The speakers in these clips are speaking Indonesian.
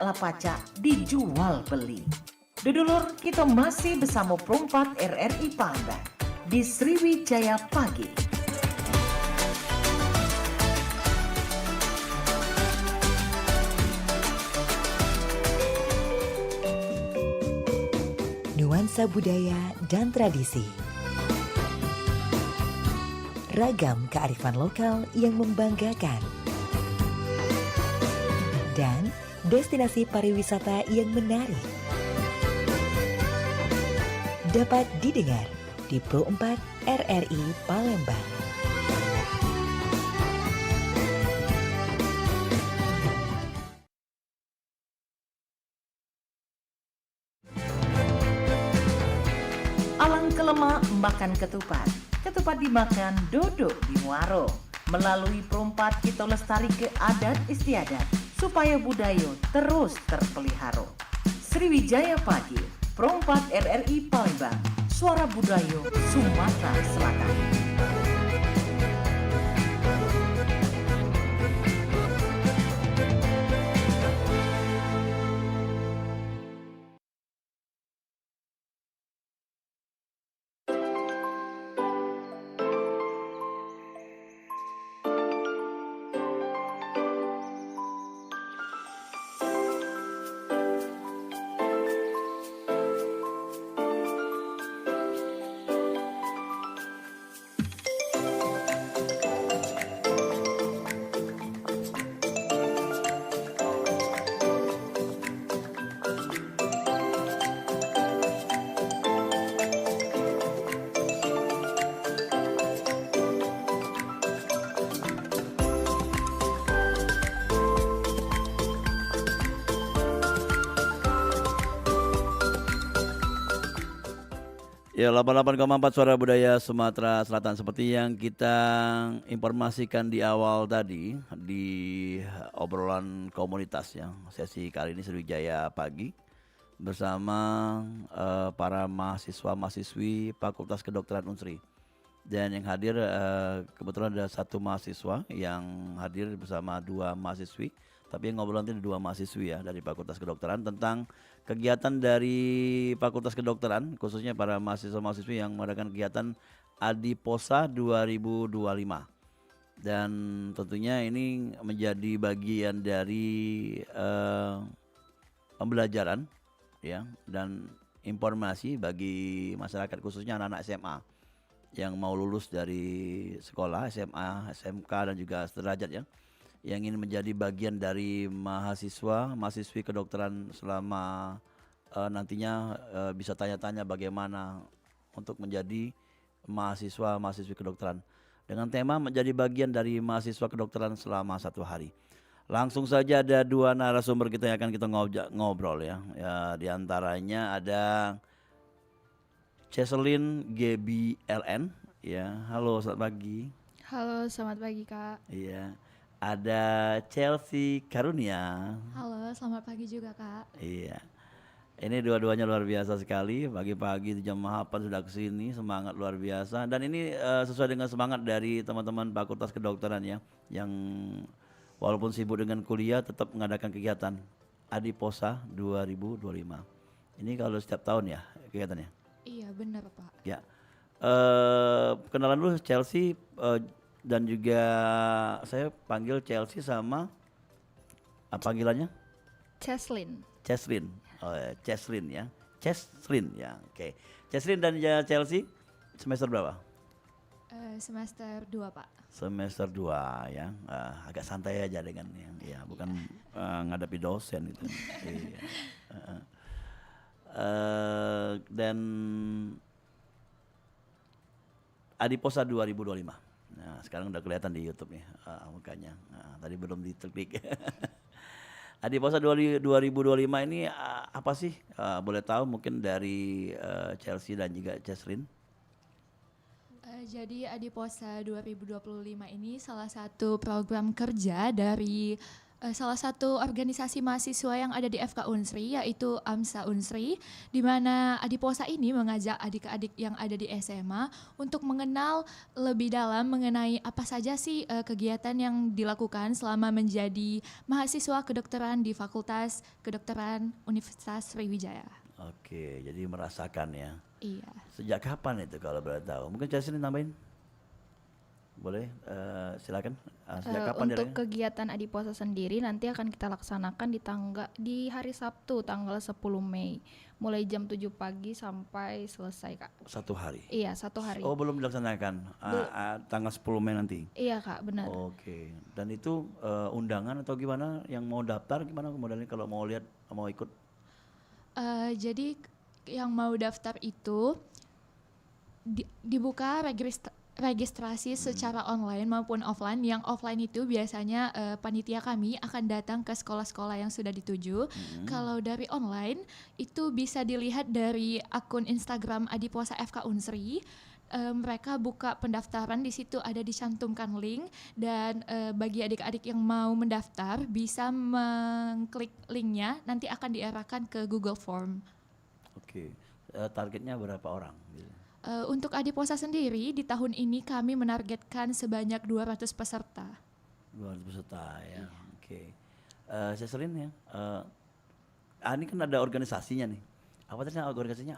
Lapaca dijual beli. Dudulur, kita masih bersama Perompak RRI Palembang di Sriwijaya Pagi. Nuansa budaya dan tradisi. Ragam kearifan lokal yang membanggakan. Dan destinasi pariwisata yang menarik. Dapat didengar di Pro 4 RRI Palembang. Alang kelema makan ketupat. Ketupat dimakan dodok di muaro. Melalui Perompak kita lestari ke adat istiadat supaya budaya terus terpelihara. Sriwijaya Pagi, Perompak RRI Palembang, suara budaya Sumatera Selatan. Ya, 88,4 Suara Budaya Sumatera Selatan. Seperti yang kita informasikan di awal tadi di obrolan komunitas ya. Sesi kali ini Sriwijaya Pagi bersama para mahasiswa-mahasiswi Fakultas Kedokteran Unsri. Dan yang hadir kebetulan ada satu mahasiswa yang hadir bersama dua mahasiswi. Tapi yang ngobrol nanti ada dua mahasiswi ya dari Fakultas Kedokteran tentang kegiatan dari Fakultas Kedokteran, khususnya para mahasiswa-mahasiswi yang mengadakan kegiatan Adiposa 2025. Dan tentunya ini menjadi bagian dari pembelajaran ya dan informasi bagi masyarakat, khususnya anak-anak SMA yang mau lulus dari sekolah SMA, SMK dan juga sederajat ya, yang ingin menjadi bagian dari mahasiswi kedokteran selama nantinya bisa tanya-tanya bagaimana untuk menjadi mahasiswi kedokteran dengan tema menjadi bagian dari mahasiswa kedokteran selama 1 hari. Langsung saja ada dua narasumber kita yang akan kita ngobrol ya. Di antaranya ada Cheselyn GBLN ya. Halo, selamat pagi. Halo, selamat pagi Kak. Iya. Ada Chelsea Karunia. Halo, selamat pagi juga Kak. Iya. Ini dua-duanya luar biasa sekali. Pagi-pagi di jam 8 sudah kesini, semangat luar biasa. Dan ini sesuai dengan semangat dari teman-teman Fakultas Kedokteran ya, yang walaupun sibuk dengan kuliah tetap mengadakan kegiatan Adiposa 2025. Ini kalau setiap tahun ya kegiatannya. Iya benar Pak. Ya. Kenalan dulu Chelsea dan juga saya panggil Chelsea sama panggilannya Cheslyn. Cheslyn. Oh, ya, Cheslyn ya. Cheslyn ya. Oke. Cheslyn dan Chelsea semester berapa? Semester 2 Pak. Semester 2 ya. Agak santai aja dengan yang ya, bukan ngadapi dosen gitu. Iya. Dan Adiposa 2025. Nah, sekarang udah kelihatan di YouTube nih mukanya. Nah, tadi belum diklik. Adiposa 2025 ini apa sih? Boleh tahu mungkin dari Chelsea dan juga Cheslyn? Jadi Adiposa 2025 ini salah satu program kerja dari Salah satu organisasi mahasiswa yang ada di FK Unsri yaitu AMSA Unsri, di mana Adiposa ini mengajak adik-adik yang ada di SMA untuk mengenal lebih dalam mengenai apa saja sih kegiatan yang dilakukan selama menjadi mahasiswa kedokteran di Fakultas Kedokteran Universitas Sriwijaya. Oke, jadi merasakan ya. Iya. Sejak kapan itu kalau boleh tahu? Mungkin Jaslin nambahin? Boleh, silakan. Sejak kapan Untuk jalannya? kegiatan Adiposa sendiri nanti akan kita laksanakan di hari Sabtu tanggal 10 Mei mulai jam 7 pagi sampai selesai, Kak. 1 hari. Iya, 1 hari. Oh, belum dilaksanakan. Tanggal 10 Mei nanti. Iya, Kak, benar. Oke. Dan itu undangan atau gimana? Yang mau daftar gimana modalnya kalau mau lihat, mau ikut? Jadi yang mau daftar itu dibuka registrasi secara online maupun offline. Yang offline itu biasanya panitia kami akan datang ke sekolah-sekolah yang sudah dituju. Kalau dari online itu bisa dilihat dari akun Instagram Adiposa FK Unsri. Mereka buka pendaftaran, di situ ada dicantumkan link, dan bagi adik-adik yang mau mendaftar bisa mengklik linknya, nanti akan diarahkan ke Google Form. Oke. Targetnya berapa orang? Gitu. Untuk Adiposa sendiri di tahun ini kami menargetkan sebanyak 200 peserta. 200 peserta ya. Oke. Jaslin ya. Ini kan ada organisasinya nih. Apa tadi organisasinya?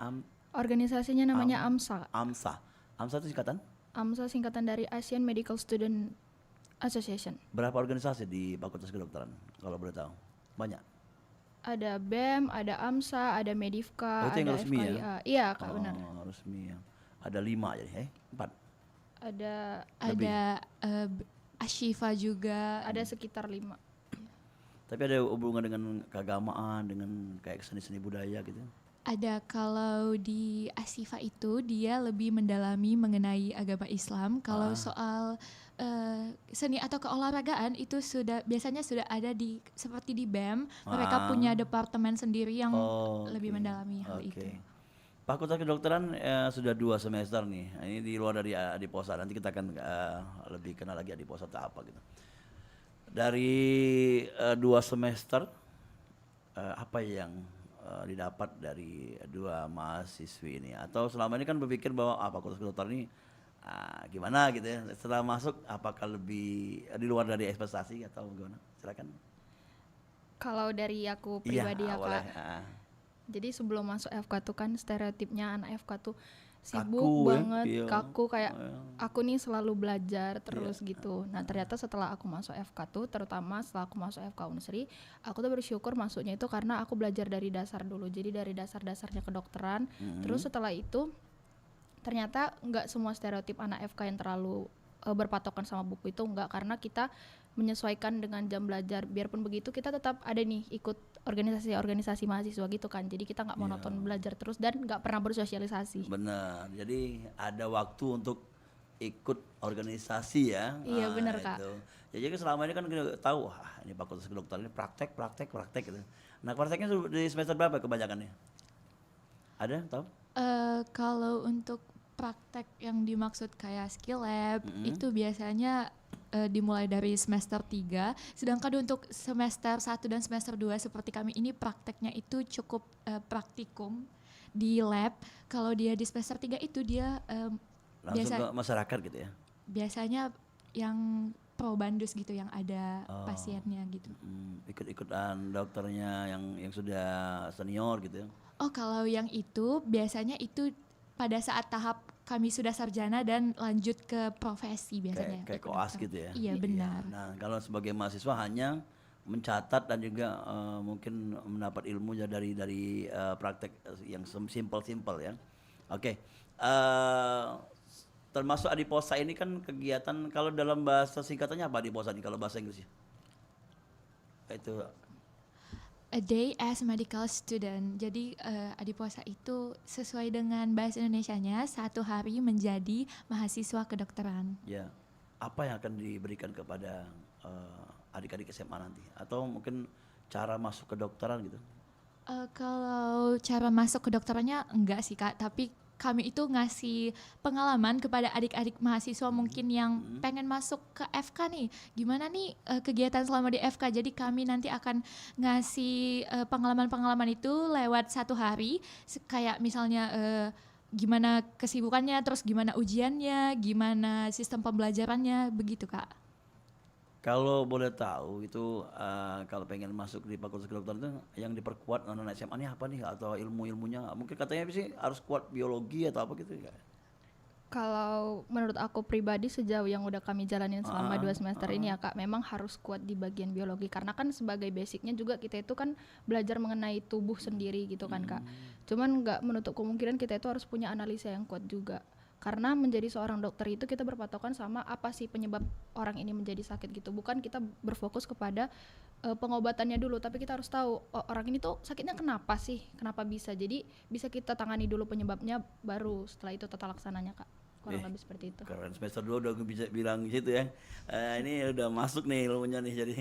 Organisasinya namanya AMSA. AMSA. AMSA itu singkatan? AMSA singkatan dari Asian Medical Student Association. Berapa organisasi di Fakultas Kedokteran kalau boleh tahu? Banyak. Ada BEM, ada AMSA, ada Medifka, Oh, itu yang ada resmi ya? FKIA. Iya, Kak, benar. Resmi ya. Ada 5 jadi, 4. Ada Ada Ashifa juga. ada sekitar 5. Tapi ada hubungan dengan keagamaan, dengan kayak seni-seni budaya gitu. Ada, kalau di Ashifa itu dia lebih mendalami mengenai agama Islam. Kalau soal seni atau keolahragaan itu biasanya sudah ada seperti di BEM, mereka punya departemen sendiri yang lebih mendalami hal itu. Fakultas Kedokteran sudah 2 semester nih. Ini di luar dari Adiposa. Nanti kita akan lebih kenal lagi Adiposa itu apa gitu. Dari 2 semester apa yang didapat dari 2 mahasiswi ini? Atau selama ini kan berpikir bahwa Fakultas Kedokteran ini gimana gitu ya. Setelah masuk apakah lebih di luar dari ekspektasi atau gimana? Silakan. Kalau dari aku pribadi ya, boleh. Kak. Jadi sebelum masuk FK tuh kan stereotipnya anak FK tuh sibuk Kaku ya, banget, iya. kaku kayak aku nih selalu belajar terus gitu. Nah ternyata setelah aku masuk FK tuh, terutama setelah aku masuk FK Unsri, aku tuh bersyukur masuknya itu karena aku belajar dari dasar dulu. Jadi dari dasar-dasarnya kedokteran. Terus setelah itu ternyata nggak semua stereotip anak FK yang terlalu berpatokan sama buku itu, enggak, karena kita menyesuaikan dengan jam belajar. Biarpun begitu kita tetap ada nih ikut organisasi mahasiswa gitu kan, jadi kita nggak monoton belajar terus dan nggak pernah bersosialisasi. Benar, jadi ada waktu untuk ikut organisasi ya. Iya, benar, Kak. Itu. Ya, jadi selama ini kan kita tahu, ini Fakultas Kedokteran ini praktek gitu. Nah prakteknya di semester berapa kebanyakannya? Ada tahu? Kalau untuk praktek yang dimaksud kayak skill lab itu biasanya dimulai dari semester 3, sedangkan untuk semester 1 dan semester 2 seperti kami ini prakteknya itu cukup praktikum di lab. Kalau dia di semester 3 itu dia Langsung ke masyarakat gitu ya? Biasanya yang probandus gitu, yang ada pasiennya gitu. Ikut-ikutan dokternya yang sudah senior gitu ya? Oh, kalau yang itu biasanya itu pada saat tahap kami sudah sarjana dan lanjut ke profesi biasanya. Kayak koas gitu ya? Iya, benar. Nah kalau sebagai mahasiswa hanya mencatat dan juga mungkin mendapat ilmu ya dari praktek yang simple ya. Oke. Termasuk Adiposa ini kan kegiatan, kalau dalam bahasa singkatannya apa Adiposa ini kalau bahasa Inggrisnya? Itu A day as medical student. Jadi Adiposa itu sesuai dengan bahasa Indonesianya 1 hari menjadi mahasiswa kedokteran. ya, apa yang akan diberikan kepada adik-adik SMA nanti? Atau mungkin cara masuk kedokteran gitu? Kalau cara masuk kedokterannya enggak sih Kak, tapi kami itu ngasih pengalaman kepada adik-adik mahasiswa mungkin yang pengen masuk ke FK nih. Gimana nih kegiatan selama di FK? Jadi kami nanti akan ngasih pengalaman-pengalaman itu lewat 1 hari. Kayak misalnya gimana kesibukannya, terus gimana ujiannya, gimana sistem pembelajarannya, begitu Kak. Kalau boleh tahu itu kalau pengen masuk di Fakultas Kedokteran itu yang diperkuat anak SMA ini apa nih atau ilmu-ilmunya? Mungkin katanya sih harus kuat biologi atau apa gitu ya? Kalau menurut aku pribadi sejauh yang udah kami jalanin selama 2 semester ini ya Kak, memang harus kuat di bagian biologi karena kan sebagai basicnya juga kita itu kan belajar mengenai tubuh sendiri gitu kan Kak. Cuman nggak menutup kemungkinan kita itu harus punya analisa yang kuat juga. Karena menjadi seorang dokter itu kita berpatokan sama apa sih penyebab orang ini menjadi sakit gitu. Bukan kita berfokus kepada pengobatannya dulu, tapi kita harus tahu orang ini tuh sakitnya kenapa sih, kenapa bisa. Jadi bisa kita tangani dulu penyebabnya, baru setelah itu tata laksananya Kak. Kurang lebih seperti itu. Keren, semester 2 udah bisa bilang gitu ya. Ini udah masuk nih ilmunya nih, jadi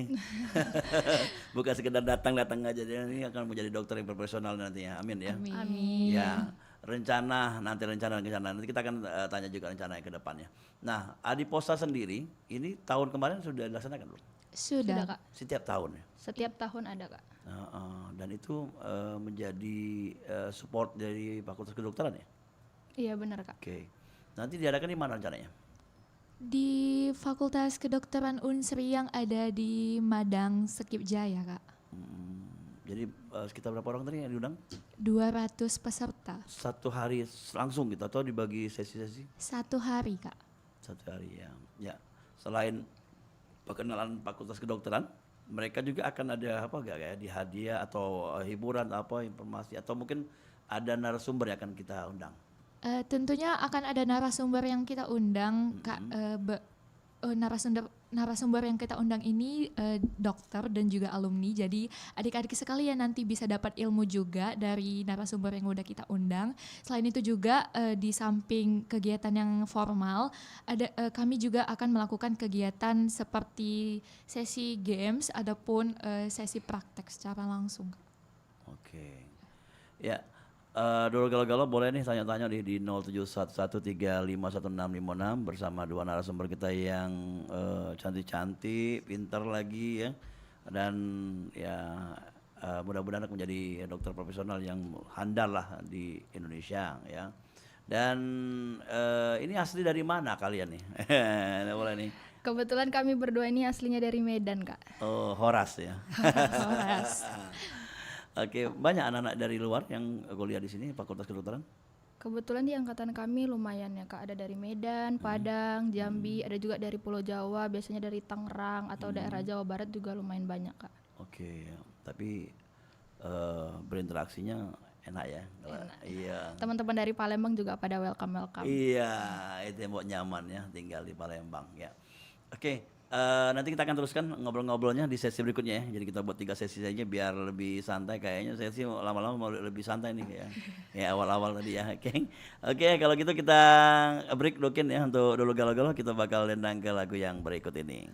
bukan sekedar datang-datang aja, dia ini akan menjadi dokter yang profesional nantinya. Amin ya. Amin. Ya, rencana nanti kita akan tanya juga rencana yang ke depannya. Nah, Adiposa sendiri ini tahun kemarin sudah dilaksanakan belum? Sudah. Kak. Setiap tahun ya. Setiap tahun ada Kak. Dan itu menjadi support dari Fakultas Kedokteran ya. Iya benar Kak. Oke. Nanti diadakan di mana rencananya? Di Fakultas Kedokteran Unsri yang ada di Madang, Sekip Jaya Kak. Jadi sekitar berapa orang tadi yang diundang? 200 peserta. 1 hari langsung gitu atau dibagi sesi-sesi? 1 hari Kak. 1 hari ya. Ya. Selain perkenalan Fakultas Kedokteran, mereka juga akan ada apa enggak kayak di hadiah atau hiburan apa informasi atau mungkin ada narasumber yang akan kita undang. Tentunya akan ada narasumber yang kita undang Kak. Narasumber yang kita undang ini dokter dan juga alumni. Jadi adik-adik sekalian nanti bisa dapat ilmu juga dari narasumber yang udah kita undang. Selain itu juga di samping kegiatan yang formal, kami juga akan melakukan kegiatan seperti sesi games ataupun sesi praktek secara langsung. Oke. Ya. Dulu galau-galau boleh nih tanya-tanya di 0711351656 bersama 2 narasumber kita yang cantik-cantik, pintar lagi ya, dan ya mudah-mudahan akan menjadi dokter profesional yang handal lah di Indonesia ya. Dan ini asli dari mana kalian nih? Boleh nih. Kebetulan kami berdua ini aslinya dari Medan Kak. Oh, Horas ya. Horas. Oke, banyak anak-anak dari luar yang kuliah di sini Fakultas Kedokteran? Kebetulan di angkatan kami lumayan ya Kak, ada dari Medan, Padang, Jambi, ada juga dari Pulau Jawa, biasanya dari Tangerang atau daerah Jawa Barat juga lumayan banyak Kak. Oke, tapi berinteraksinya enak ya? Enak. Iya. Teman-teman dari Palembang juga pada welcome. Iya, itu yang buat nyaman ya tinggal di Palembang ya. Oke, nanti kita akan teruskan ngobrol-ngobrolnya di sesi berikutnya ya. Jadi kita buat 3 sesi saja biar lebih santai. Kayaknya sesi lama-lama mau lebih santai nih ya. Ya awal-awal tadi ya. Oke, kalau gitu kita break Dokin ya untuk dulu galau-galau. Kita bakal dendang ke lagu yang berikut ini.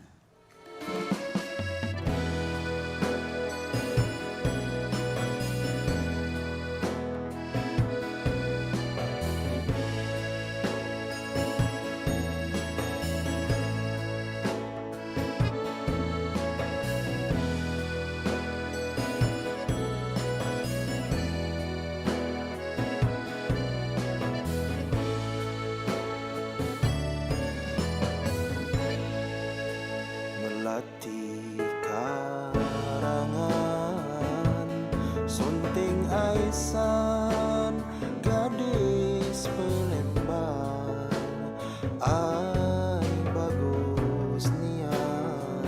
Melati karangan Sunting Aisan gadis Palembang ai bagus nian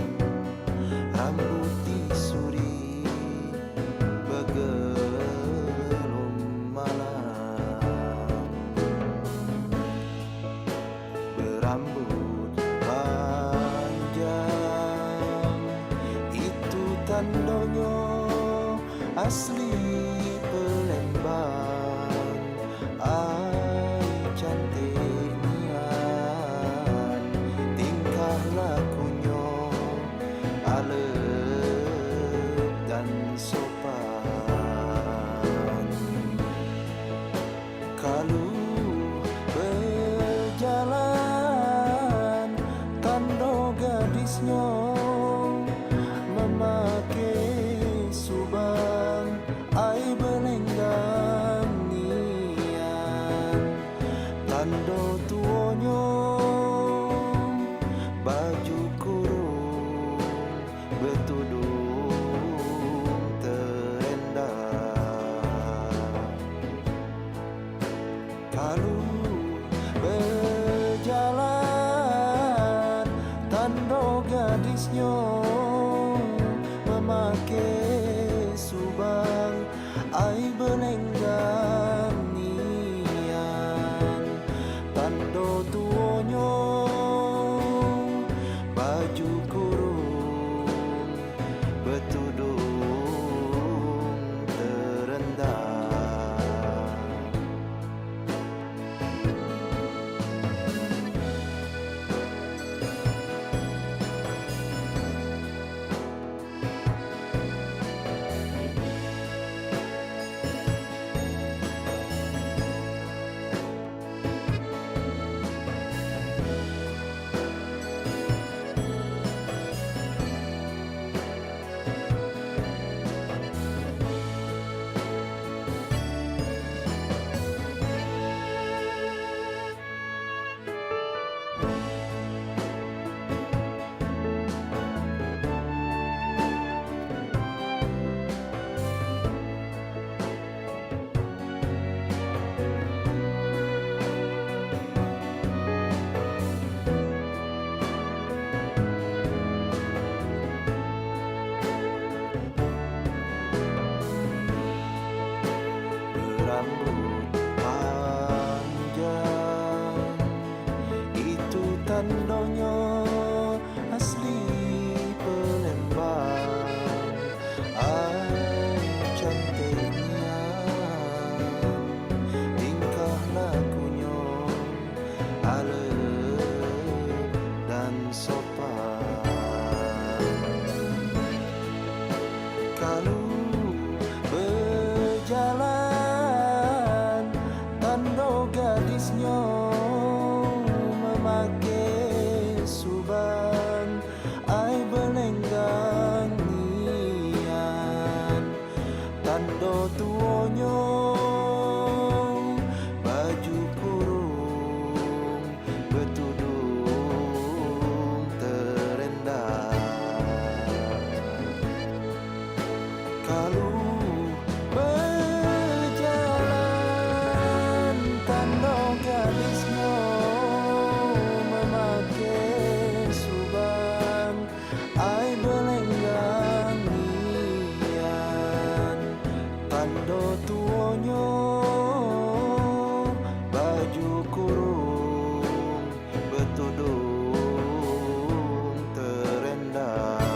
rambut suri begelum malam berambut panjang itu tandanya asli Palembang ai cantik nian tingkah lakunya alet dan sopan kalau tando tuonyo baju kurung betudung terendah. Kalau berjalan tando gadisnya memakai suban ai belenggang nian tando tuonyo baju kurung betudung terendah.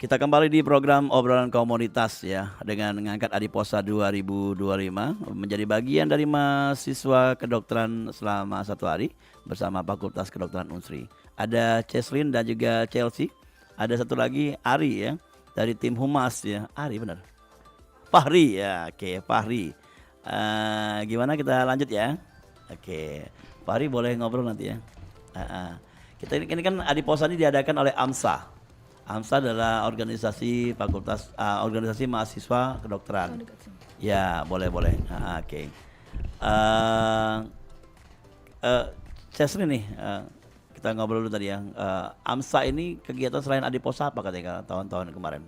Kita kembali di program obrolan komunitas ya dengan mengangkat Adiposa 2025 menjadi bagian dari mahasiswa kedokteran selama 1 hari bersama Fakultas Kedokteran Unsri. Ada Cheslin dan juga Chelsea. Ada satu lagi Ari ya dari tim Humas ya. Ari benar. Fahri ya, oke Fahri. Gimana kita lanjut ya? Oke, Fahri boleh ngobrol nanti ya. Kita ini kan Adiposa ini diadakan oleh AMSA. AMSA adalah organisasi organisasi mahasiswa kedokteran. Ya, boleh. Oke. Cheslin nih, kita ngobrol dulu tadi ya. AMSA ini kegiatan selain Adiposa apa katanya tahun-tahun kemarin?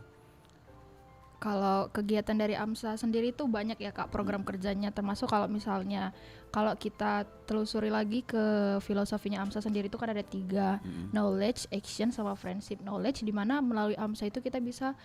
Kalau kegiatan dari AMSA sendiri itu banyak ya Kak program kerjanya, termasuk kalau misalnya kalau kita telusuri lagi ke filosofinya AMSA sendiri itu kan ada 3, knowledge, action, sama friendship. Knowledge di mana melalui AMSA itu kita bisa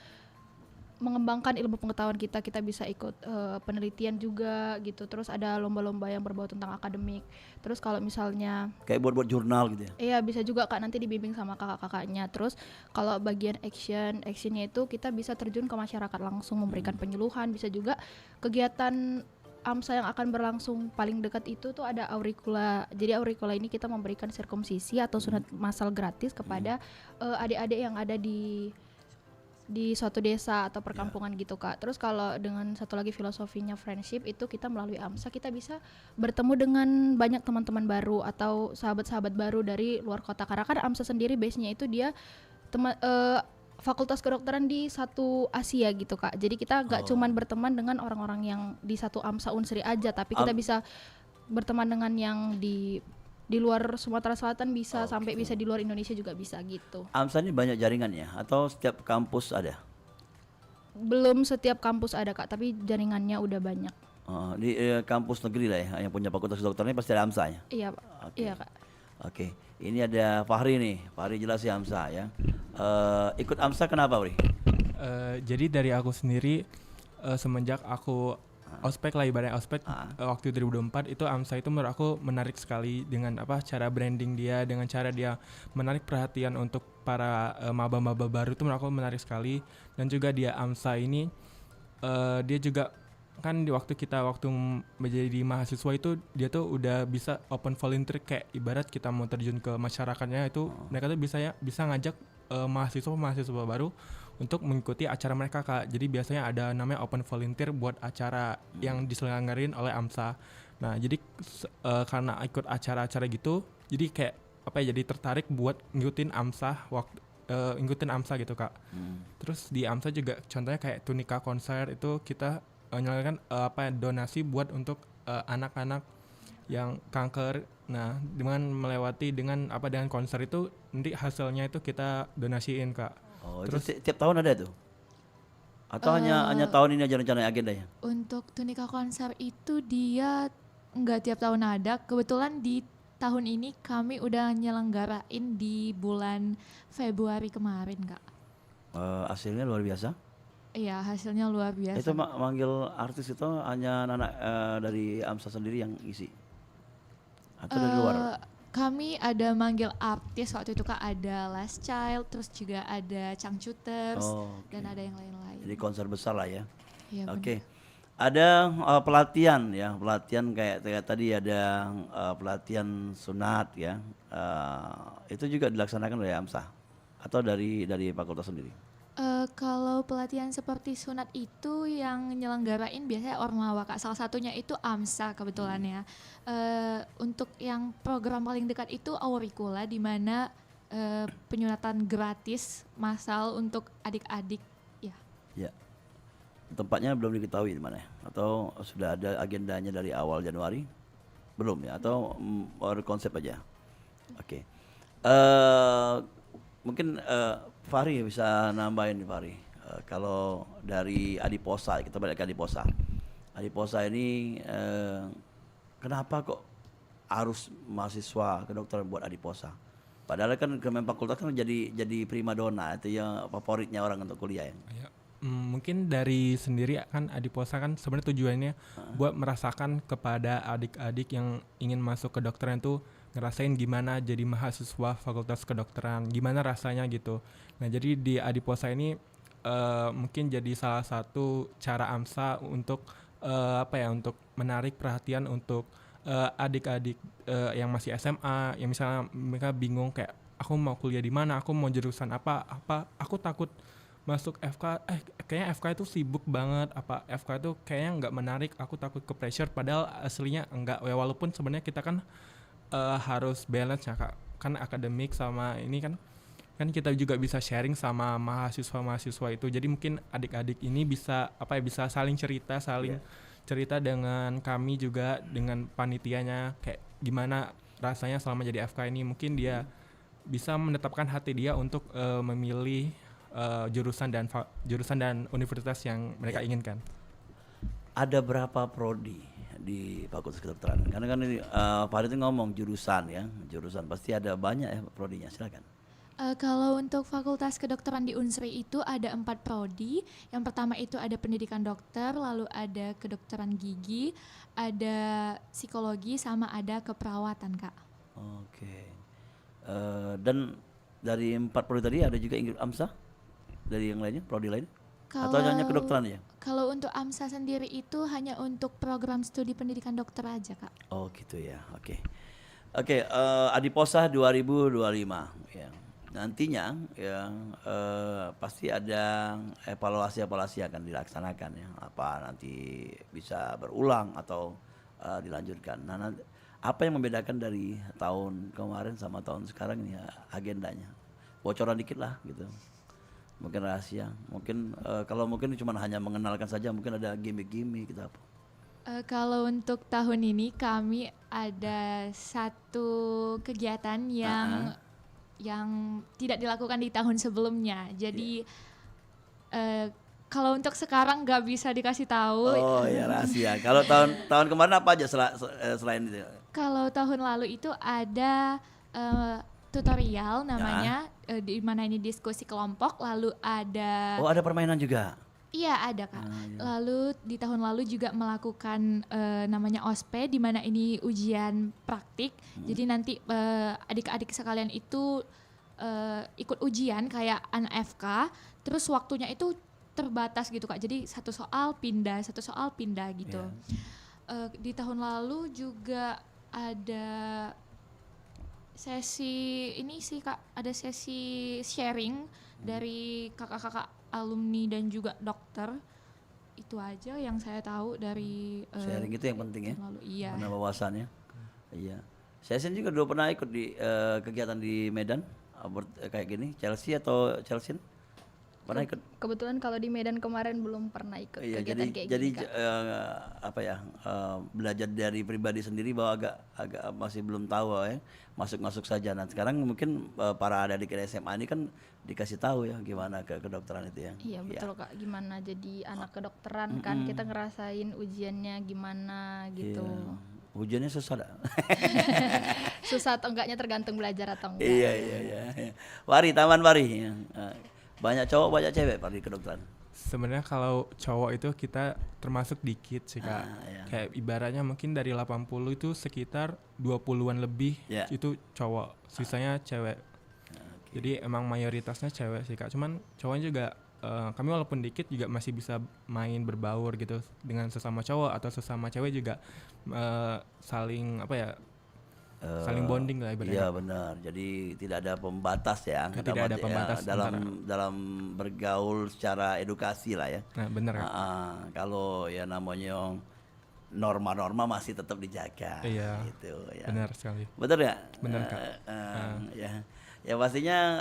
mengembangkan ilmu pengetahuan kita bisa ikut penelitian juga gitu. Terus ada lomba-lomba yang berbau tentang akademik. Terus kalau misalnya kayak buat jurnal gitu ya? Iya bisa juga Kak, nanti dibimbing sama kakak-kakaknya. Terus kalau bagian actionnya itu kita bisa terjun ke masyarakat langsung memberikan penyuluhan. Bisa juga kegiatan AMSA yang akan berlangsung paling dekat itu tuh ada auricula. Jadi auricula ini kita memberikan sirkumsisi atau sunat massal gratis kepada adik-adik yang ada di suatu desa atau perkampungan gitu Kak. Terus kalau dengan satu lagi filosofinya friendship itu kita melalui AMSA kita bisa bertemu dengan banyak teman-teman baru atau sahabat-sahabat baru dari luar kota. Karena kan AMSA sendiri base-nya itu dia fakultas kedokteran di satu Asia gitu Kak. Jadi kita gak cuman berteman dengan orang-orang yang di satu AMSA Unsri aja, tapi kita bisa berteman dengan yang di luar Sumatera Selatan bisa sampai bisa di luar Indonesia juga bisa gitu. AMSA ini banyak jaringan ya atau setiap kampus ada? Belum setiap kampus ada Kak, tapi jaringannya udah banyak. Di kampus negeri lah ya yang punya fakultas kedokteran ini pasti ada AMSA ya? Iya Pak. Okay. Iya Kak. Oke, ini ada Fahri nih. Fahri jelas ya AMSA ya. Ikut AMSA kenapa Fahri? Jadi dari aku sendiri semenjak aku ospek lah ibaratnya ospek waktu 2024 itu AMSA itu menurut aku menarik sekali dengan cara branding dia, dengan cara dia menarik perhatian untuk para maba-maba baru itu menurut aku menarik sekali. Dan juga dia AMSA ini dia juga kan di waktu menjadi mahasiswa itu dia tuh udah bisa open volunteer, kayak ibarat kita mau terjun ke masyarakatnya itu mereka tuh bisa ngajak mahasiswa baru untuk mengikuti acara mereka, Kak. Jadi biasanya ada namanya open volunteer buat acara yang diselenggarin oleh AMSA. Nah, jadi karena ikut acara-acara gitu, jadi kayak jadi tertarik buat ngikutin AMSA gitu, Kak. Terus di AMSA juga contohnya kayak Tunika konser itu kita menyalurkan donasi buat untuk anak-anak yang kanker. Nah, dengan konser itu nanti hasilnya itu kita donasiin, Kak. Oh, Terus itu tiap tahun ada tuh? Atau hanya tahun ini aja rencananya agendanya? Untuk Tunika konser itu dia nggak tiap tahun ada. Kebetulan di tahun ini kami udah nyelenggarain di bulan Februari kemarin, Kak. Hasilnya luar biasa. Iya, hasilnya luar biasa. Itu manggil artis itu hanya anak dari AMSA sendiri yang isi? Atau dari luar? Kami ada manggil artis waktu itu, Kak, ada Last Child, terus juga ada Changcuters, dan ada yang lain-lain. Jadi konser besar lah ya. Iya, Oke. Ada pelatihan kayak tadi ada pelatihan sunat ya. Itu juga dilaksanakan oleh AMSA atau dari fakultas sendiri? Kalau pelatihan seperti sunat itu yang nyelenggarain biasanya Ormawa, Kak. Salah satunya itu AMSA kebetulan ya. Untuk yang program paling dekat itu Auricula, di mana penyunatan gratis massal untuk adik-adik ya. Ya. Tempatnya belum diketahui di mana ya? Atau sudah ada agendanya dari awal Januari? Belum ya? Atau baru konsep aja? Oke. Mungkin Fahri bisa nambahin nih Fahri. Kalau dari Adiposa, kita balik ke Adiposa. Adiposa ini kenapa kok harus mahasiswa kedokteran buat Adiposa? Padahal kan Kemenfakultas kan jadi primadona, itu yang favoritnya orang untuk kuliah ya. Ya, mungkin dari sendiri kan Adiposa kan sebenarnya tujuannya buat merasakan kepada adik-adik yang ingin masuk kedokteran itu ngerasain gimana jadi mahasiswa fakultas kedokteran, gimana rasanya gitu. Nah, jadi di Adiposa ini mungkin jadi salah satu cara AMSA untuk untuk menarik perhatian untuk adik-adik yang masih SMA, yang misalnya mereka bingung kayak aku mau kuliah di mana, aku mau jurusan apa, aku takut masuk FK, kayaknya FK itu sibuk banget, FK itu kayaknya nggak menarik, aku takut ke pressure, padahal aslinya enggak ya, walaupun sebenarnya kita kan harus balance ya, Kak. Kan akademik sama ini kan kita juga bisa sharing sama mahasiswa itu. Jadi mungkin adik-adik ini bisa bisa saling cerita dengan kami juga, dengan panitianya kayak gimana rasanya selama jadi FK ini. Mungkin dia bisa menetapkan hati dia untuk memilih jurusan dan universitas yang mereka inginkan. Ada berapa prodi di Fakultas Kedokteran? Karena kan ini Pak itu ngomong jurusan pasti ada banyak ya prodinya. Silakan. Kalau untuk Fakultas Kedokteran di Unsri itu ada 4 prodi. Yang pertama itu ada pendidikan dokter, lalu ada kedokteran gigi, ada psikologi, sama ada keperawatan, Kak. Oke. Dan dari 4 prodi tadi ada juga AMSA? Dari yang lainnya, prodi lain? Atau hanya kedokteran ya? Kalau untuk AMSA sendiri itu hanya untuk program studi pendidikan dokter aja, Kak. Oh gitu ya, oke. Adiposa 2025 ya. Nantinya ya pasti ada evaluasi akan dilaksanakan ya. Apa nanti bisa berulang atau dilanjutkan. Nah, apa yang membedakan dari tahun kemarin sama tahun sekarang ini ya, agendanya? Bocoran dikit lah gitu. Mungkin rahasia, mungkin kalau mungkin cuma hanya mengenalkan saja, mungkin ada gimmick gitu apa? Kalau untuk tahun ini kami ada satu kegiatan yang tidak dilakukan di tahun sebelumnya. Jadi kalau untuk sekarang nggak bisa dikasih tahu. Oh ya, rahasia. Kalau tahun kemarin apa aja selain itu? Kalau tahun lalu itu ada tutorial namanya, di mana ini diskusi kelompok, lalu ada. Oh, ada permainan juga. Iya, ada, Kak. Lalu di tahun lalu juga melakukan namanya OSPE, di mana ini ujian praktik. Jadi nanti adik-adik sekalian itu ikut ujian kayak FK, terus waktunya itu terbatas gitu Kak. Jadi satu soal pindah gitu. Di tahun lalu juga ada sesi ini sih Kak, ada sesi sharing dari kakak-kakak alumni dan juga dokter. Itu aja yang saya tahu dari Sharing itu yang penting ya. tahun lalu. Iya. Menambah wawasannya. Iya. Saya sendiri juga dulu pernah ikut di kegiatan di Medan kayak gini, Chelsea atau Chelsea? Pernah ikut? Kebetulan kalau di Medan kemarin belum pernah ikut Iya, kegiatan kayak gini Kak. apa ya, belajar dari pribadi sendiri bahwa agak masih belum tahu ya, masuk saja. Nah sekarang mungkin para adik SMA ini kan dikasih tahu ya gimana kedokteran itu ya. Iya betul Kak, gimana jadi anak kedokteran kan kita ngerasain ujiannya gimana gitu. Iya. Ujiannya susah dah. Susah atau enggaknya tergantung belajar atau enggak. Iya. Taman Wari. Ya. Banyak cowok banyak cewek Pak di kedokteran. Sebenarnya kalau cowok itu kita termasuk dikit sih Kak. Iya. Kayak ibaratnya mungkin dari 80 itu sekitar 20-an lebih itu cowok, sisanya cewek. Jadi emang mayoritasnya cewek sih Kak. Cuman cowoknya juga kami walaupun dikit juga masih bisa main berbaur gitu dengan sesama cowok atau sesama cewek juga saling apa ya? Saling bonding lah ibaratnya. Iya benar. Jadi tidak ada pembatas ya. Tidak ada pembatas dalam bergaul secara edukasi lah ya. Nah, benar. Kalau ya namanya norma-norma masih tetap dijaga. Iya. Gitu ya. Benar sekali. Betul ya? Benar Kak. Ya. Ya pastinya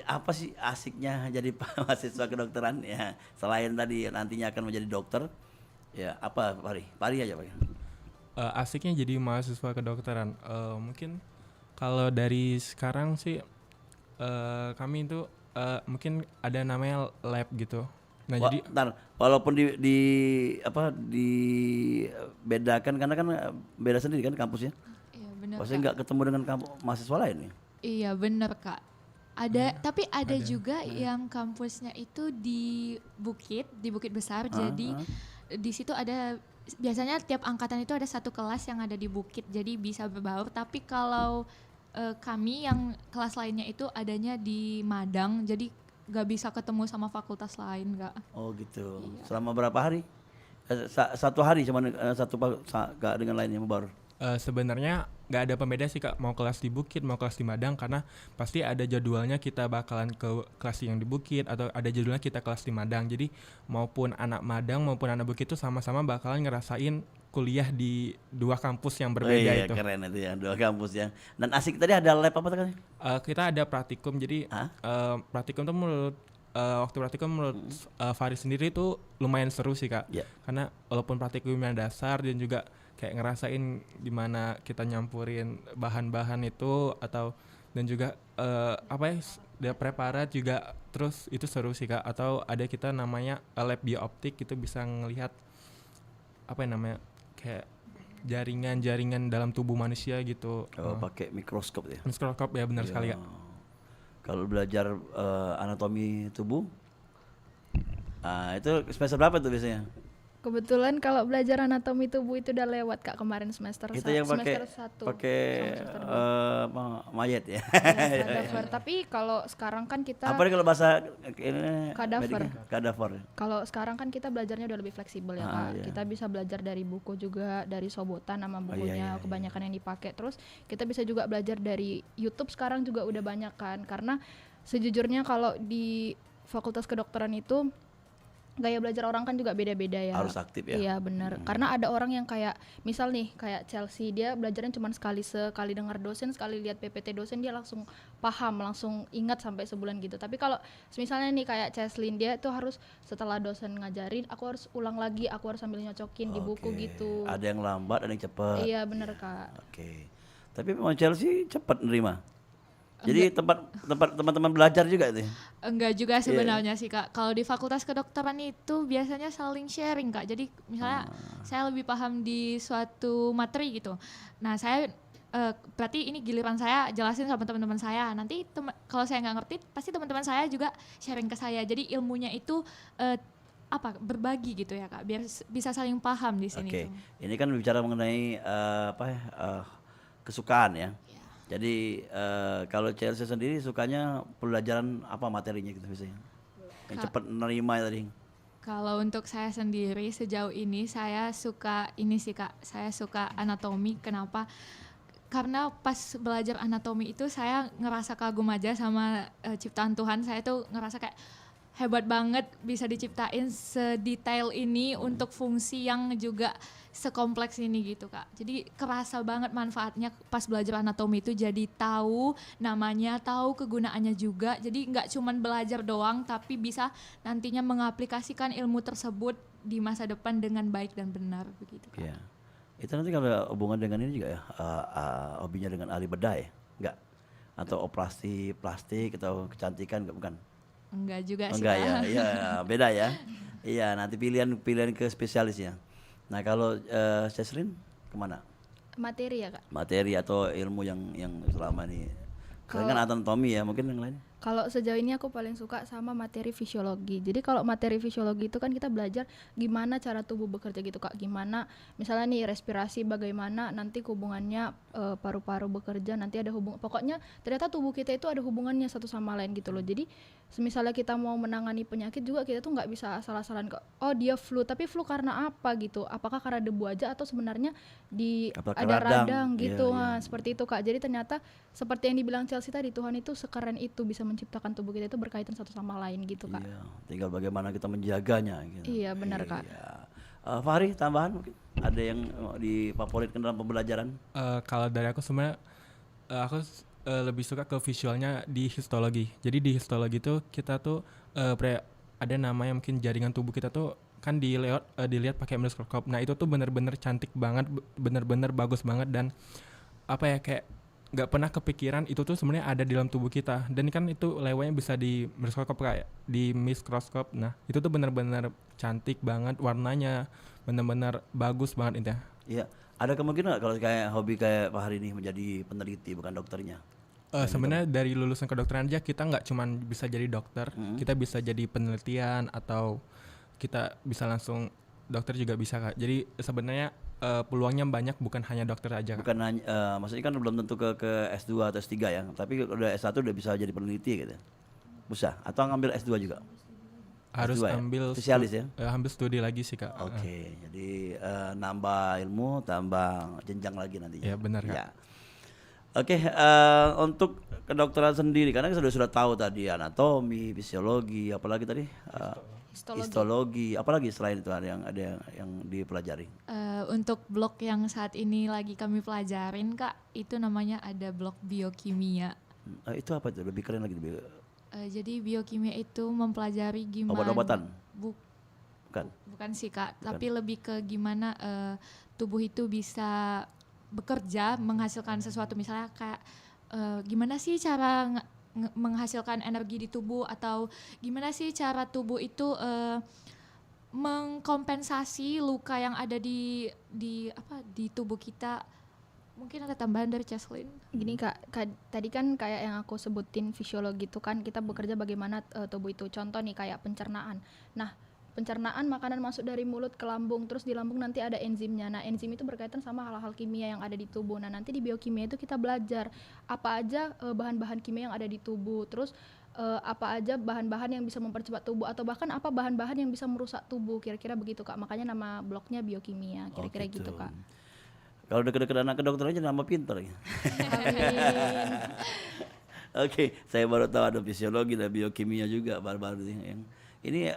apa sih asiknya jadi mahasiswa kedokteran ya, selain tadi nantinya akan menjadi dokter. Ya, apa Pari aja Pak. Asiknya jadi mahasiswa kedokteran, mungkin kalau dari sekarang sih kami itu mungkin ada namanya lab gitu. Nah jadi walaupun dibedakan karena kan beda sendiri kan kampusnya. Iya benar. Pasti nggak ketemu dengan mahasiswa lain nih. Iya benar Kak. Tapi ada juga yang kampusnya itu di Bukit Besar. Jadi di situ ada biasanya tiap angkatan itu ada satu kelas yang ada di Bukit, jadi bisa berbaur. Tapi kalau kami yang kelas lainnya itu adanya di Madang, jadi gak bisa ketemu sama fakultas lain Kak. Oh gitu. Iya. Selama berapa hari? Satu hari cuman gak dengan lainnya baru. Sebenarnya nggak ada pembeda sih Kak, mau kelas di Bukit mau kelas di Madang, karena pasti ada jadwalnya kita bakalan ke kelas yang di Bukit atau ada jadwalnya kita kelas di Madang. Jadi maupun anak Madang maupun anak Bukit itu sama-sama bakalan ngerasain kuliah di dua kampus yang berbeda itu. Keren itu ya, dua kampus ya. Dan asik tadi ada lab apa tadi? Kita ada praktikum, jadi praktikum itu menurut waktu praktikum menurut Faris sendiri itu lumayan seru sih Kak. Karena walaupun praktikumnya dasar dan juga kayak ngerasain dimana kita nyampurin bahan-bahan itu atau dan juga dia preparat juga, terus itu seru sih Kak. Atau ada kita namanya lab biooptik, itu bisa ngelihat kayak jaringan-jaringan dalam tubuh manusia gitu. Pakai mikroskop ya. Mikroskop ya, benar sekali Kak. Kalau belajar anatomi tubuh, itu semester berapa tuh biasanya? Kebetulan kalau belajar anatomi tubuh itu udah lewat Kak kemarin semester Itu yang pakai mayat ya. Kadaver. Tapi kalau sekarang kan kita apa nih kalau bahasa ini? Kadaver. Kalau sekarang kan kita belajarnya udah lebih fleksibel ya Kak. Kita bisa belajar dari buku juga, dari sobotan nama bukunya kebanyakan yang dipakai. Terus kita bisa juga belajar dari YouTube sekarang juga udah banyak kan. Karena sejujurnya kalau di Fakultas Kedokteran itu gaya belajar orang kan juga beda-beda ya. Harus aktif ya. Iya benar. Karena ada orang yang kayak misal nih kayak Chelsea, dia belajarnya cuma sekali dengar dosen, sekali lihat PPT dosen dia langsung paham, langsung ingat sampai sebulan gitu. Tapi kalau misalnya nih kayak Cheslin, dia tuh harus setelah dosen ngajarin aku harus ulang lagi, aku harus sambil nyocokin di buku gitu. Ada yang lambat, ada yang cepat. Iya benar Kak. Tapi memang Chelsea cepat nerima. Jadi tempat teman-teman belajar juga itu. Enggak juga sebenarnya sih Kak. Kalau di Fakultas Kedokteran itu biasanya saling sharing Kak. Jadi misalnya saya lebih paham di suatu materi gitu. Nah saya berarti ini giliran saya jelasin sama teman-teman saya. Nanti kalau saya nggak ngerti pasti teman-teman saya juga sharing ke saya. Jadi ilmunya itu berbagi gitu ya Kak. Biar bisa saling paham di sini. Ini kan bicara mengenai kesukaan ya. Jadi kalau Chelsea sendiri sukanya pelajaran apa materinya gitu biasanya? yang cepat menerima tadi? Kalau untuk saya sendiri sejauh ini saya suka ini sih Kak, saya suka anatomi. Kenapa? Karena pas belajar anatomi itu saya ngerasa kagum aja sama ciptaan Tuhan. Saya tuh ngerasa kayak hebat banget bisa diciptain sedetail ini untuk fungsi yang juga sekompleks ini gitu Kak. Jadi kerasa banget manfaatnya pas belajar anatomi itu, jadi tahu namanya, tahu kegunaannya juga. Jadi nggak cuman belajar doang tapi bisa nantinya mengaplikasikan ilmu tersebut di masa depan dengan baik dan benar begitu Kak. Iya. Itu nanti kalau hubungan dengan ini juga ya, hobinya dengan ahli bedah ya? Enggak? Atau operasi plastik atau kecantikan bukan? Enggak juga sih Enggak Kak. ya, iya beda ya. Iya, nanti pilihan ke spesialisnya. Nah kalau Ceslin kemana? Materi ya Kak. Materi atau ilmu yang selama ini? Kalian kan anatomi ya, mungkin yang lain? Kalau sejauh ini aku paling suka sama materi fisiologi. Jadi kalau materi fisiologi itu kan kita belajar gimana cara tubuh bekerja gitu Kak. Gimana misalnya nih respirasi bagaimana nanti hubungannya paru-paru bekerja, nanti ada hubungan. Pokoknya ternyata tubuh kita itu ada hubungannya satu sama lain gitu loh. Jadi misalnya kita mau menangani penyakit juga kita tuh nggak bisa asal-asalan kok. Oh dia flu, tapi flu karena apa gitu? Apakah karena debu aja atau sebenarnya Apakah ada radang? radang gitu? Iya, iya. Nah, seperti itu Kak. Jadi ternyata seperti yang dibilang Chelsea tadi, Tuhan itu sekeren itu bisa menciptakan tubuh kita itu berkaitan satu sama lain gitu Kak. Iya, tinggal bagaimana kita menjaganya gitu. Iya, benar, Kak. Fahri tambahan mungkin ada yang difavoritkan dalam pembelajaran? Kalau dari aku sebenarnya aku lebih suka ke visualnya di histologi. Jadi di histologi tuh kita tuh ada namanya mungkin jaringan tubuh kita tuh kan dilihat pakai mikroskop. Nah itu tuh bener-bener cantik banget, bener-bener bagus banget dan apa ya kayak nggak pernah kepikiran itu tuh sebenarnya ada di dalam tubuh kita. Dan kan itu lewatnya bisa di mikroskop kayak di mikroskop. Nah itu tuh bener-bener cantik banget, warnanya bener-bener bagus banget intinya. Iya, ada kemungkinan nggak kalau kayak hobi kayak Fahri ini menjadi peneliti bukan dokternya? Sebenarnya dari lulusan kedokteran aja kita nggak cuman bisa jadi dokter, kita bisa jadi penelitian atau kita bisa langsung dokter juga bisa Kak. Jadi sebenarnya peluangnya banyak, bukan hanya dokter aja Kak. Bukan hanya, maksudnya kan belum tentu ke S2 atau S3 ya, tapi udah S1 udah bisa jadi peneliti gitu. Bisa atau ngambil S2 juga? Harus S2 ya? ambil spesialis ya? ambil studi lagi sih Kak. Oke, jadi nambah ilmu, tambah jenjang lagi nantinya. Ya benar Kak. Ya. Oke, untuk kedokteran sendiri karena sudah tahu tadi anatomi, fisiologi, apalagi tadi histologi, apalagi selain itu ada yang dipelajari. Untuk blok yang saat ini lagi kami pelajarin Kak, itu namanya ada blok biokimia. Itu apa itu? Lebih keren lagi. Jadi biokimia itu mempelajari gimana Obat-obatan? Bukan. Bukan sih Kak, tapi lebih ke gimana tubuh itu bisa bekerja menghasilkan sesuatu, misalnya kayak gimana sih cara menghasilkan energi di tubuh, atau gimana sih cara tubuh itu mengkompensasi luka yang ada di tubuh kita. Mungkin ada tambahan dari Ceslin. Gini Kak, tadi kan kayak yang aku sebutin fisiologi itu kan kita bekerja bagaimana tubuh itu. Contoh nih kayak pencernaan. Nah, pencernaan makanan masuk dari mulut ke lambung, terus di lambung nanti ada enzimnya. Nah, enzim itu berkaitan sama hal-hal kimia yang ada di tubuh. Nah, nanti di biokimia itu kita belajar apa aja bahan-bahan kimia yang ada di tubuh, terus apa aja bahan-bahan yang bisa mempercepat tubuh, atau bahkan apa bahan-bahan yang bisa merusak tubuh, kira-kira begitu Kak. Makanya nama bloknya biokimia, kira-kira gitu Kak. Kalau deket-deket anak kedokteran aja nama pinter ya. Amin. Oke, saya baru tahu ada fisiologi dan biokimia juga baru-baru ini. Ini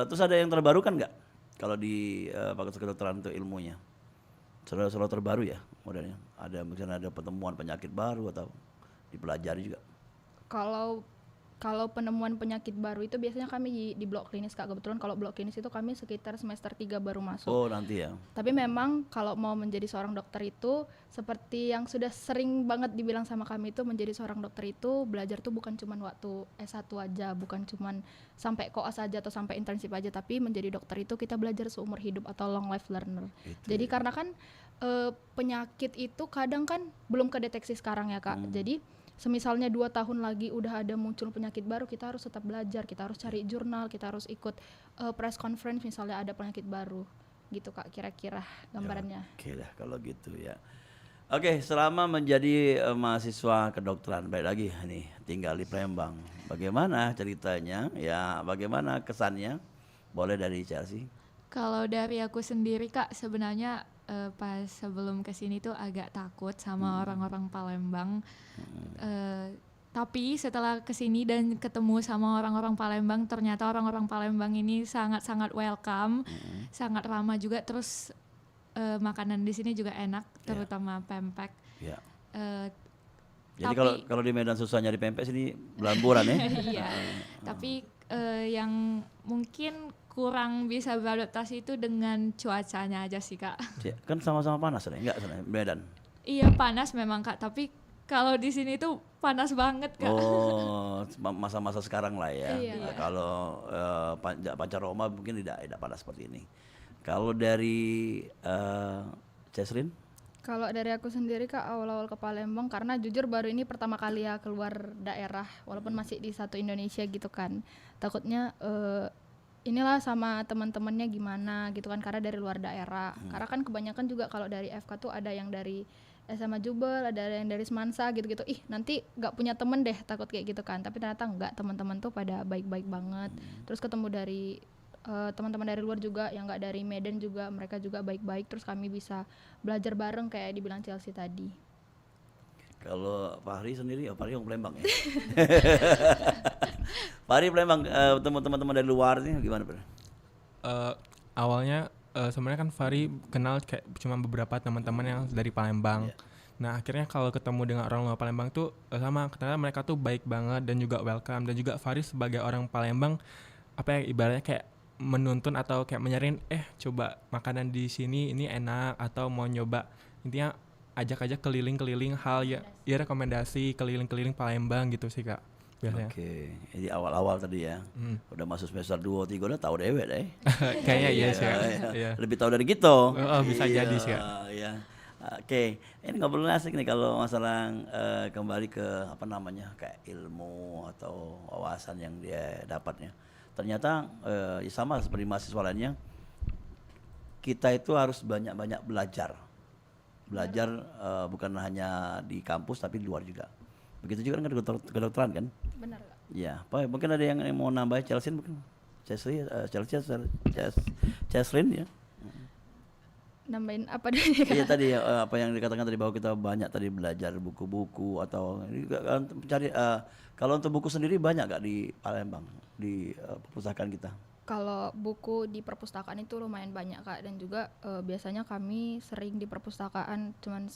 terus ada yang terbaru kan nggak? Kalau di Fakultas Kedokteran itu ilmunya selalu terbaru ya modelnya. Ada misalnya ada pertemuan penyakit baru atau dipelajari juga. Kalau penemuan penyakit baru itu biasanya kami di blok klinis Kak. Kebetulan kalau blok klinis itu kami sekitar semester 3 baru masuk. Oh nanti ya. Tapi memang kalau mau menjadi seorang dokter itu seperti yang sudah sering banget dibilang sama kami itu, menjadi seorang dokter itu belajar tuh bukan cuman waktu S1 aja, bukan cuman sampai koas aja atau sampai internship aja, tapi menjadi dokter itu kita belajar seumur hidup atau long life learner. Jadi karena kan penyakit itu kadang kan belum kedeteksi sekarang ya Kak. Jadi semisalnya 2 tahun lagi udah ada muncul penyakit baru, kita harus tetap belajar, kita harus cari jurnal, kita harus ikut press conference misalnya ada penyakit baru gitu Kak, kira-kira gambarannya. Oke dah kalau gitu ya. Oke, selama menjadi mahasiswa kedokteran, baik lagi nih tinggal di Palembang, Bagaimana ceritanya? Ya, bagaimana kesannya? Boleh dari Chelsea. Kalau dari aku sendiri Kak, sebenarnya pas sebelum kesini tuh agak takut sama orang-orang Palembang. Tapi setelah kesini dan ketemu sama orang-orang Palembang, ternyata orang-orang Palembang ini sangat-sangat welcome, sangat ramah juga. Terus makanan di sini juga enak, terutama pempek. Ya. Jadi Tapi- kalau di Medan susah nyari pempek sini belamburan ya. Iya. Tapi yang mungkin kurang bisa beradaptasi itu dengan cuacanya aja sih Kak. Ya, kan sama-sama panas nih, enggak sana Medan. Iya panas memang Kak, tapi kalau di sini tuh panas banget Kak. Oh, masa-masa sekarang lah ya. Iya. Kalau pancaroma mungkin tidak panas seperti ini. Kalau dari Ceslin, Kalau dari aku sendiri Kak, awal-awal ke Palembang karena jujur baru ini pertama kali ya keluar daerah walaupun masih di satu Indonesia gitu kan. Takutnya inilah sama teman-temannya gimana gitu kan karena dari luar daerah. Karena kan kebanyakan juga kalau dari FK tuh ada yang dari SMA Jubel, ada yang dari Semansa gitu-gitu. Ih, nanti nggak punya temen deh, takut kayak gitu kan. Tapi ternyata enggak, teman-teman tuh pada baik-baik banget. Terus ketemu dari teman-teman dari luar juga yang nggak dari Medan juga, mereka juga baik-baik. Terus kami bisa belajar bareng kayak dibilang Chelsea tadi. kalau Fahri sendiri, Fahri orang Palembang ya. Fahri Palembang, teman-teman dari luar nih gimana Bro? Awalnya sebenarnya kan Fahri kenal kayak cuma beberapa teman-teman yang dari Palembang. Nah akhirnya kalau ketemu dengan orang luar Palembang tuh sama, ternyata mereka tuh baik banget dan juga welcome, dan juga Fahri sebagai orang Palembang apa ya ibaratnya kayak menuntun atau kayak menyarin coba makanan di sini ini enak atau mau nyoba, intinya ajak keliling-keliling hal ya rekomendasi keliling-keliling Palembang gitu sih Kak biasanya. Oke, jadi awal-awal tadi ya. Udah masuk semester 2 3 udah tahu dewek deh. Kayaknya iya sih Kak. Iya. Iya. Lebih tahu dari gitu. Bisa jadi sih, Kak. Iya. Oke, ini ngobrol asik nih kalau masalah kembali ke apa namanya kayak ilmu atau wawasan yang dia dapatnya. Ternyata ya sama seperti mahasiswa lainnya, kita itu harus banyak-banyak belajar. Belajar bukan hanya di kampus tapi di luar juga. Begitu juga dengan kedokteran kan? Benar Kak. Ya, Pak, mungkin ada yang mau nambah Chelsea mungkin. Cheslin ya. Nambahin apa deh Kak? Iya tadi apa yang dikatakan tadi bahwa kita banyak tadi belajar buku-buku atau ini kan mencari kalau untuk buku sendiri banyak gak di Palembang di perpustakaan kita? Kalau buku di perpustakaan itu lumayan banyak Kak, dan juga biasanya kami sering di perpustakaan cuman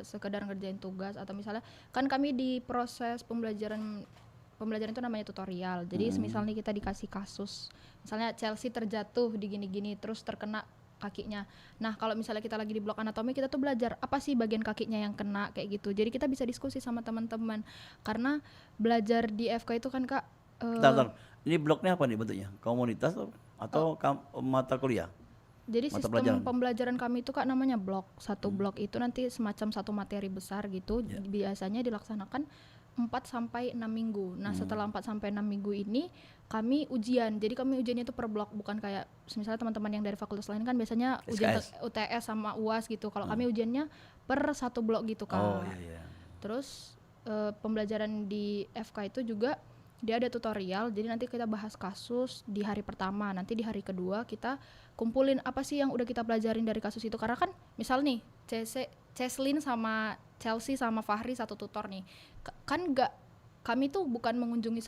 sekedar ngerjain tugas atau misalnya kan kami di proses pembelajaran itu namanya tutorial. Jadi semisal nih kita dikasih kasus, misalnya Chelsea terjatuh di gini-gini terus terkena kakinya. Nah, kalau misalnya kita lagi di blok anatomi, kita tuh belajar apa sih bagian kakinya yang kena kayak gitu. Jadi kita bisa diskusi sama teman-teman. Karena belajar di FK itu kan Kak Bentar. Ini bloknya apa nih bentuknya? Komunitas atau mata kuliah? jadi mata sistem pelajaran. pembelajaran kami itu Kak namanya blok. Satu blok itu nanti semacam satu materi besar gitu. Biasanya dilaksanakan 4 sampai 6 minggu. Nah, setelah 4 sampai 6 minggu ini kami ujian. Jadi kami ujiannya itu per blok, bukan kayak misalnya teman-teman yang dari fakultas lain kan biasanya ujian SKS. UTS sama UAS gitu. Kalau kami ujiannya per satu blok gitu Kak. Oh iya. Terus pembelajaran di FK itu juga dia ada tutorial, jadi nanti kita bahas kasus di hari pertama, nanti di hari kedua kita kumpulin apa sih yang udah kita pelajarin dari kasus itu. Karena kan misal nih Cheslin sama Chelsea sama Fahri satu tutor nih, kan kami tuh bukan mengunjungi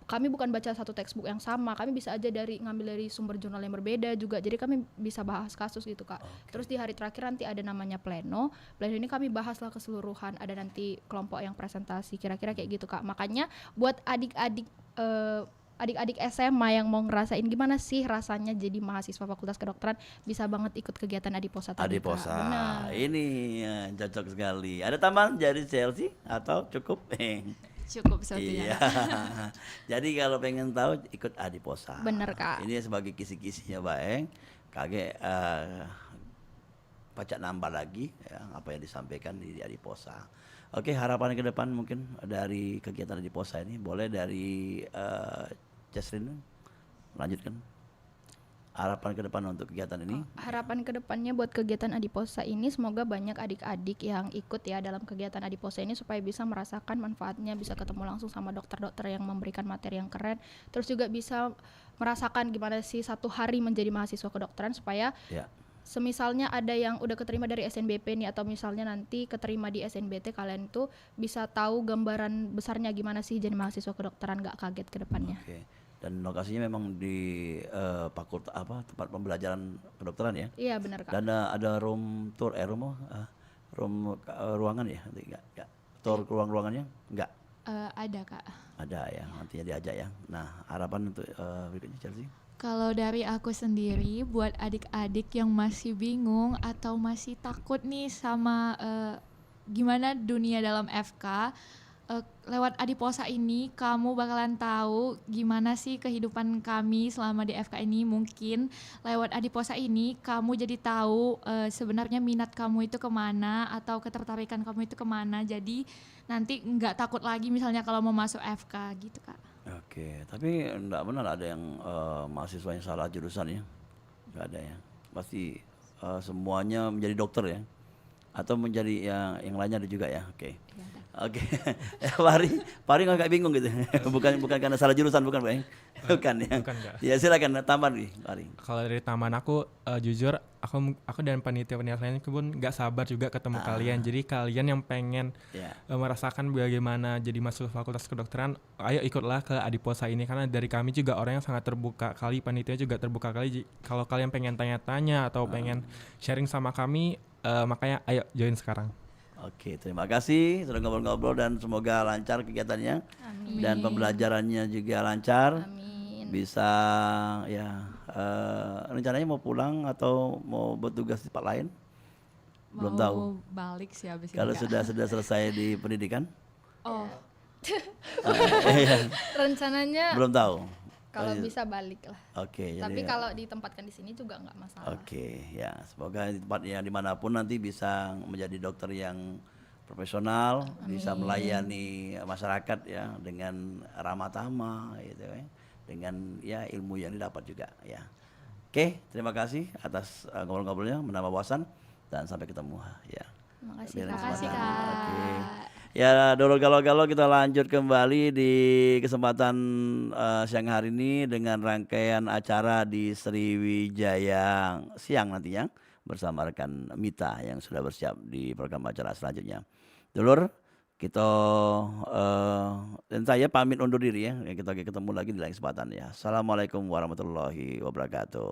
kami bukan baca satu textbook yang sama, kami bisa aja ngambil dari sumber jurnal yang berbeda juga, jadi kami bisa bahas kasus gitu Kak. Terus di hari terakhir nanti ada namanya pleno ini kami bahaslah keseluruhan, ada nanti kelompok yang presentasi, kira-kira kayak gitu Kak. Makanya buat adik-adik SMA yang mau ngerasain gimana sih rasanya jadi mahasiswa Fakultas Kedokteran, bisa banget ikut kegiatan Adiposa tadi Kak. Adiposa. Benar. Ini cocok sekali. Ada tambahan dari Chelsea atau cukup? Cukup satunya. Iya. Jadi kalau pengen tahu ikut Adiposa. Bener, Kak. Ini sebagai kisi-kisinya Baeng. Kage baca nambah lagi ya, apa yang disampaikan di Adiposa. Oke, harapan ke depan mungkin dari kegiatan Adiposa ini boleh dari Cheslin lanjutkan. harapan ke depan untuk kegiatan ini? Harapan kedepannya buat kegiatan Adiposa ini semoga banyak adik-adik yang ikut ya dalam kegiatan Adiposa ini supaya bisa merasakan manfaatnya, bisa ketemu langsung sama dokter-dokter yang memberikan materi yang keren, terus juga bisa merasakan gimana sih satu hari menjadi mahasiswa kedokteran supaya Ya. semisalnya ada yang udah keterima dari SNBP nih atau misalnya nanti keterima di SNBT, kalian tuh bisa tahu gambaran besarnya gimana sih jadi mahasiswa kedokteran, gak kaget ke depannya. Oke. Dan lokasinya memang di fakultas tempat pembelajaran kedokteran ya. Iya benar Kak. Dan ada room tour ruangan ya, nanti enggak. Tour ke ruangannya enggak. Ada Kak. Ada ya, nantinya diajak ya. Nah, harapan untuk berikutnya Chelsea. Kalau dari aku sendiri, buat adik-adik yang masih bingung atau masih takut nih sama gimana dunia dalam FK, lewat Adiposa ini kamu bakalan tahu gimana sih kehidupan kami selama di FK ini. Mungkin lewat Adiposa ini kamu jadi tahu sebenarnya minat kamu itu kemana atau ketertarikan kamu itu kemana. Jadi nanti nggak takut lagi misalnya kalau mau masuk FK gitu Kak. Oke, tapi enggak benar ada yang mahasiswa yang salah jurusan ya. Enggak ada ya. Pasti semuanya menjadi dokter ya. Atau menjadi yang lainnya ada juga ya. Oke. Iya, ada. Oke. Pari agak bingung gitu. bukan karena salah jurusan bukan, Pak. Bukan ya. Bukan, Kak. Ya silakan tambah nih, Pari. Kalau dari taman aku jujur aku dan panitia lainnya pun nggak sabar juga ketemu kalian. Jadi kalian yang pengen Ya. merasakan bagaimana jadi masuk fakultas kedokteran, ayo ikutlah ke Adiposa ini karena dari kami juga orang yang sangat terbuka kali, panitia juga terbuka kali. Kalau kalian pengen tanya-tanya atau pengen sharing sama kami, makanya ayo join sekarang. Oke, terima kasih sudah ngobrol-ngobrol dan semoga lancar kegiatannya. Amin. Dan pembelajarannya juga lancar. Amin. Bisa ya rencananya mau pulang atau mau bertugas di tempat lain? Belum Mau tahu. balik sih abis ini Kalau Kak. sudah selesai di pendidikan? Oh, Iya, Rencananya belum tahu. kalau Oh, iya. bisa balik lah. Oke, Tapi jadi kalau ditempatkan di sini juga nggak masalah. oke, ya semoga di tempat yang dimanapun nanti bisa menjadi dokter yang profesional, bisa melayani masyarakat ya dengan ramah tamah gitu ya, dengan ya ilmu yang didapat juga ya. Oke, terima kasih atas ngobrol-ngobrolnya, menambah wawasan dan sampai ketemu ya. Terima kasih Biar Kak. makasih kesempatan. Kak. Oke. Ya, dulu galau-galau kita lanjut kembali di kesempatan siang hari ini dengan rangkaian acara di Sriwijaya siang nantinya bersama rekan Mita yang sudah bersiap di program acara selanjutnya. Dulur, kita dan saya pamit undur diri ya. Kita ketemu lagi di lain kesempatan ya. Assalamualaikum warahmatullahi wabarakatuh.